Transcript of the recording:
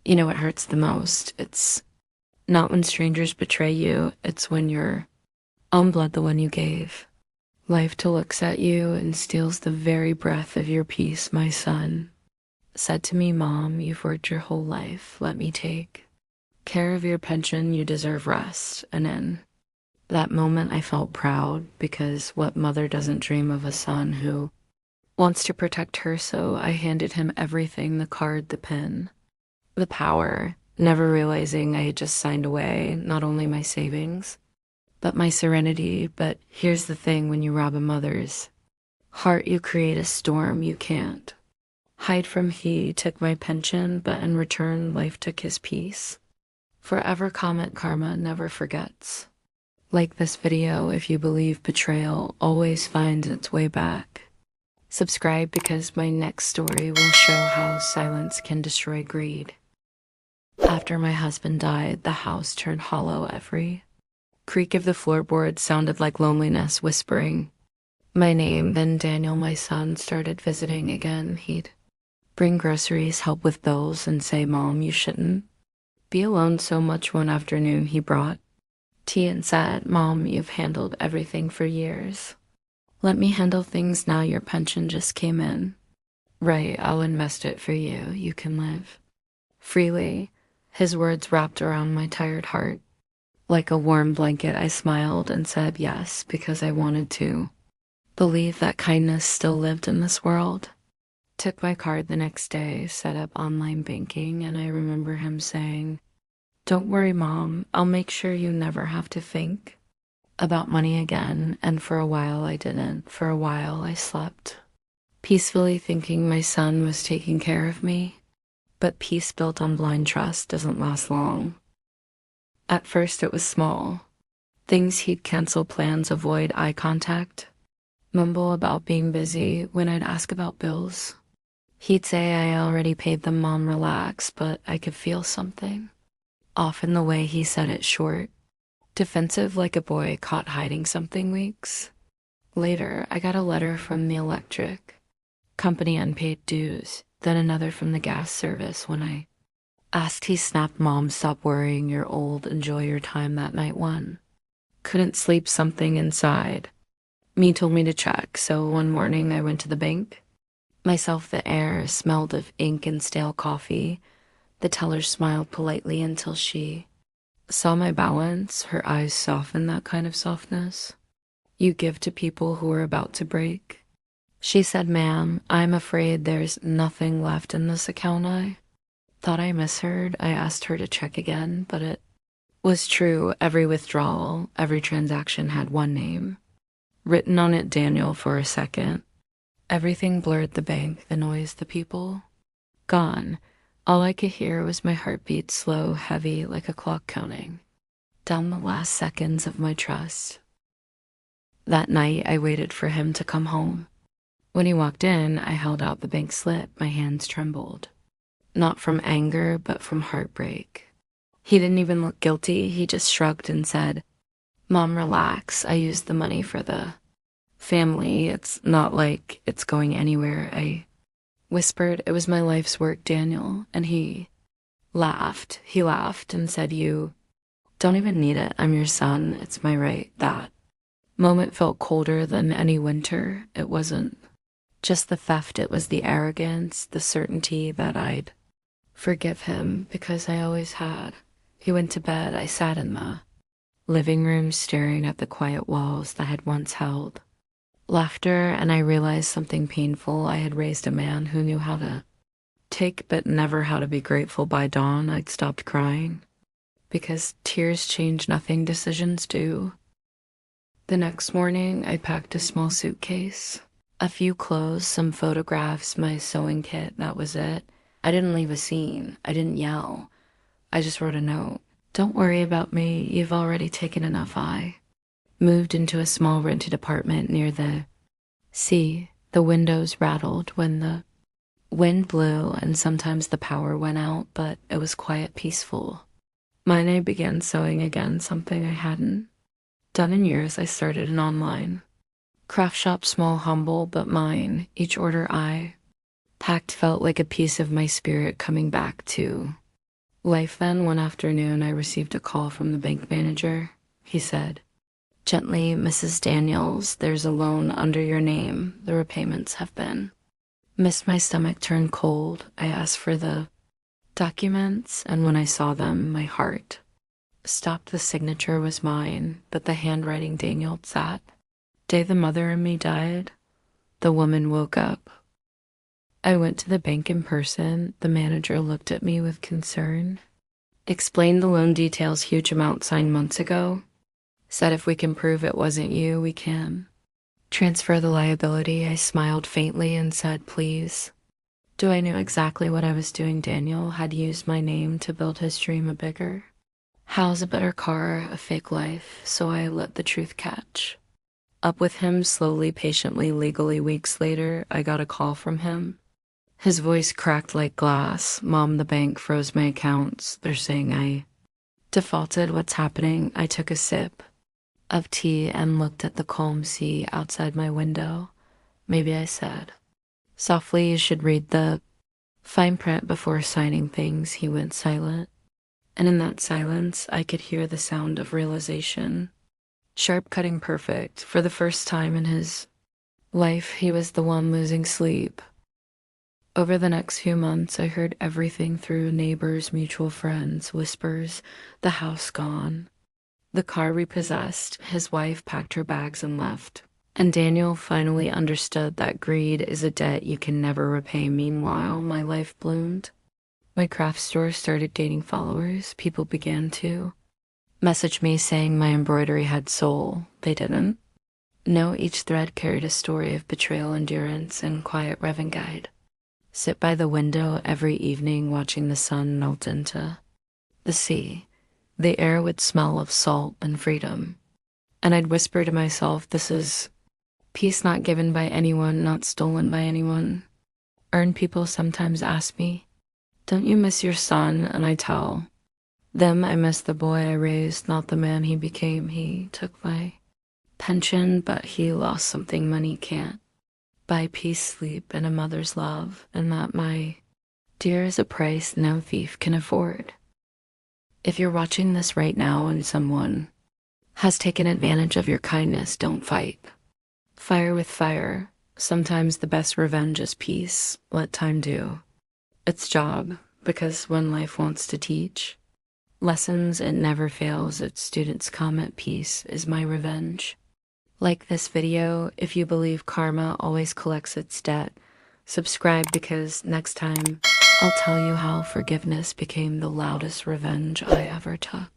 You know what hurts the most? It's not when strangers betray you, it's when your own blood, the one you gave. Life to looks at you and steals the very breath of your peace, my son. Said to me, Mom, you've worked your whole life. Let me take care of your pension. You deserve rest. And in that moment, I felt proud because what mother doesn't dream of a son who wants to protect her? So I handed him everything, the card, the pen, the power, never realizing I had just signed away not only my savings, but my serenity. But here's the thing, when you rob a mother's heart, you create a storm you can't hide from. He took my pension, but in return, life took his peace. Forever comment, karma never forgets. Like this video if you believe betrayal always finds its way back. Subscribe because my next story will show how silence can destroy greed. After my husband died, the house turned hollow. Every creak of the floorboards sounded like loneliness whispering my name. Then Daniel, my son, started visiting again. He'd bring groceries, help with bills, and say, Mom, you shouldn't be alone so much. One afternoon, he brought tea and said, Mom, you've handled everything for years. Let me handle things now. Your pension just came in. Right, I'll invest it for you. You can live freely. His words wrapped around my tired heart. Like a warm blanket, I smiled and said yes, because I wanted to believe that kindness still lived in this world. Took my card the next day, set up online banking, and I remember him saying, Don't worry, Mom, I'll make sure you never have to think about money again. And for a while I didn't. For a while I slept peacefully, thinking my son was taking care of me. But peace built on blind trust doesn't last long. At first it was small. Things he'd cancel plans, avoid eye contact, mumble about being busy. When I'd ask about bills, he'd say I already paid them. Mom, relax. But I could feel something off in the way he said it, short, defensive, like a boy caught hiding something. Weeks later, I got a letter from the electric company, unpaid dues, then another from the gas service. When I asked, he snapped, Mom, stop worrying, you're old, enjoy your time. That night, one couldn't sleep. Something inside me told me to check. So one morning I went to the bank myself. The air smelled of ink and stale coffee. The teller smiled politely until she saw my balance. Her eyes softened, that kind of softness you give to people who are about to break. She said, Ma'am, I'm afraid there's nothing left in this account. I thought I misheard. I asked her to check again, but it was true. Every withdrawal, every transaction had one name written on it, Daniel. For a second, everything blurred. The bank, the noise, the people, gone. All I could hear was my heartbeat, slow, heavy, like a clock counting down the last seconds of my trust. That night, I waited for him to come home. When he walked in, I held out the bank slip. My hands trembled, not from anger, but from heartbreak. He didn't even look guilty. He just shrugged and said, Mom, relax. I used the money for the family. It's not like it's going anywhere. I whispered, it was my life's work, Daniel. And he laughed. He laughed and said, You don't even need it. I'm your son. It's my right. That moment felt colder than any winter. It wasn't just the theft. It was the arrogance, the certainty that I'd forgive him, because I always had. He went to bed. I sat in the living room staring at the quiet walls that had once held laughter, and I realized something painful. I had raised a man who knew how to take but never how to be grateful. By dawn, I'd stopped crying, because tears change nothing, decisions do. The next morning, I packed a small suitcase, a few clothes, some photographs, my sewing kit. That was it. I didn't leave a scene. I didn't yell. I just wrote a note. Don't worry about me. You've already taken enough. I moved into a small rented apartment near the sea. The windows rattled when the wind blew, and sometimes the power went out, but it was quiet, peaceful. I began sewing again, something I hadn't done in years. I started an online craft shop, small, humble, but mine. Each order I packed felt like a piece of my spirit coming back to Life then, one afternoon, I received a call from the bank manager. He said, "Gently, Mrs. Daniels, there's a loan under your name. The repayments have been." My stomach turned cold. I asked for the documents, and when I saw them, my heart stopped. The signature was mine, but the handwriting Daniel sat. Day the mother in me died, the woman woke up. I went to the bank in person. The manager looked at me with concern, explained the loan details, huge amount signed months ago, said if we can prove it wasn't you, we can transfer the liability. I smiled faintly and said, "Please." Do I knew exactly what I was doing. Daniel had used my name to build his dream a bigger house, a better car, a fake life, so I let the truth catch up with him slowly, patiently, legally. Weeks later, I got a call from him. His voice cracked like glass. "Mom, the bank froze my accounts. They're saying I defaulted. What's happening?" I took a sip of tea and looked at the calm sea outside my window. "Maybe," I said softly, "you should read the fine print before signing things." He went silent, and in that silence, I could hear the sound of realization. Sharp, cutting, perfect. For the first time in his life, he was the one losing sleep. Over the next few months, I heard everything through neighbors, mutual friends, whispers: the house gone, the car repossessed, his wife packed her bags and left. And Daniel finally understood that greed is a debt you can never repay. Meanwhile, my life bloomed. My craft store started dating followers. People began to message me saying my embroidery had soul. They didn't. No, each thread carried a story of betrayal, endurance, and quiet revenue. Sit by the window every evening watching the sun melt into the sea. The air would smell of salt and freedom. And I'd whisper to myself, this is peace not given by anyone, not stolen by anyone. Earned. People sometimes ask me, "Don't you miss your son?" And I tell them I miss the boy I raised, not the man he became. He took my pension, but he lost something money can't buy: peace, sleep, and a mother's love. And that, my dear, is a price no thief can afford. If you're watching this right now and someone has taken advantage of your kindness, don't fight. Fire with fire. Sometimes the best revenge is peace. Let time do its job, because when life wants to teach lessons, it never fails. Its students come at peace is my revenge. Like this video if you believe karma always collects its debt. Subscribe, because next time I'll tell you how forgiveness became the loudest revenge I ever took.